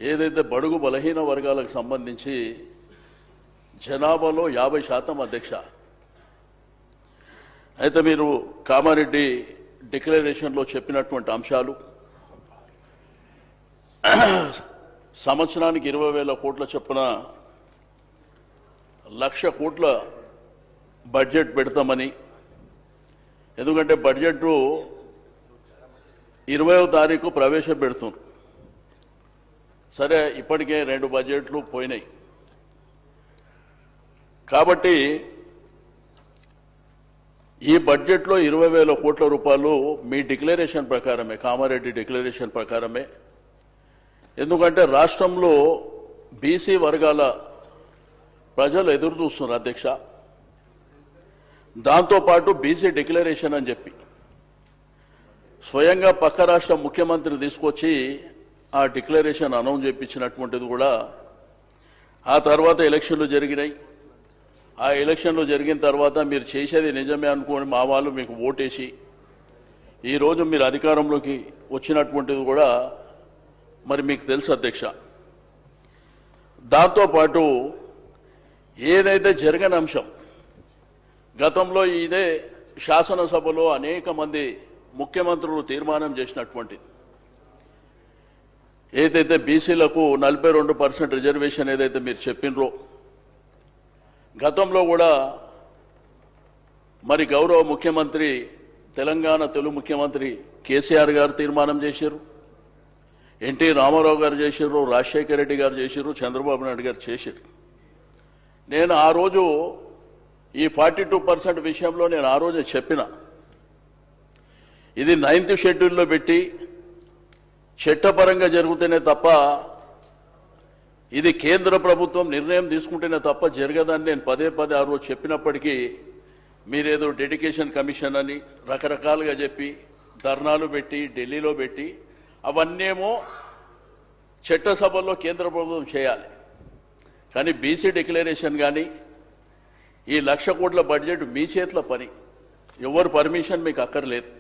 ఏదైతే బడుగు బలహీన వర్గాలకు సంబంధించి జనాభాలో 50% అధ్యక్ష. అయితే మీరు కామారెడ్డి డిక్లరేషన్లో చెప్పినటువంటి అంశాలు సంవత్సరానికి 20,000 కోట్ల చొప్పున 1,00,000 కోట్ల బడ్జెట్ పెడతామని, ఎందుకంటే బడ్జెట్ 20వ తారీఖు ప్రవేశపెడుతున్నారు. సరే, ఇప్పటికే 2 బడ్జెట్లు పోయినాయి కాబట్టి ఈ బడ్జెట్లో 20,000 కోట్ల రూపాయలు మీ డిక్లరేషన్ ప్రకారమే, కామారెడ్డి డిక్లరేషన్ ప్రకారమే. ఎందుకంటే రాష్ట్రంలో బీసీ వర్గాల ప్రజలు ఎదురు చూస్తున్నారు అధ్యక్ష. దాంతోపాటు బీసీ డిక్లరేషన్ అని చెప్పి స్వయంగా పక్క రాష్ట్ర ముఖ్యమంత్రి తీసుకొచ్చి ఆ డిక్లరేషన్ అనౌన్స్ చేయించినటువంటిది కూడా. ఆ తర్వాత ఎలక్షన్లు జరిగినాయి. ఆ ఎలక్షన్లు జరిగిన తర్వాత మీరు చేసేది నిజమే అనుకోని మా వాళ్ళు మీకు ఓటేసి ఈరోజు మీరు అధికారంలోకి వచ్చినటువంటిది కూడా మరి మీకు తెలుసు అధ్యక్ష. దాంతోపాటు ఏదైతే జరగని అంశం, గతంలో ఇదే శాసనసభలో అనేక మంది ముఖ్యమంత్రులు తీర్మానం చేసినటువంటిది, ఏదైతే బీసీలకు 42% రిజర్వేషన్ ఏదైతే మీరు చెప్పినరో, గతంలో కూడా మరి గౌరవ ముఖ్యమంత్రి తెలంగాణ తొలి ముఖ్యమంత్రి కేసీఆర్ గారు తీర్మానం చేశారు, ఎన్టీ రామారావు గారు చేశారు, రాజశేఖర రెడ్డి గారు చేశారు, చంద్రబాబు నాయుడు గారు చేశారు. నేను ఆ రోజు ఈ 42% విషయంలో నేను ఆ రోజే చెప్పిన, ఇది 9th షెడ్యూల్లో పెట్టి చట్టపరంగా జరుగుతూనే తప్ప, ఇది కేంద్ర ప్రభుత్వం నిర్ణయం తీసుకుంటేనే తప్ప జరగదని నేను పదే ఆ రోజు చెప్పినప్పటికీ మీరేదో డెడికేషన్ కమిషన్ అని రకరకాలుగా చెప్పి ధర్నాలు పెట్టి ఢిల్లీలో పెట్టి అవన్నేమో చట్టసభల్లో కేంద్ర ప్రభుత్వం చేయాలి. కానీ బీసీ డిక్లరేషన్ కానీ ఈ 1,00,000 కోట్ల బడ్జెట్ మీ చేతిలో పని, ఎవరు పర్మిషన్ మీకు అక్కర్లేదు.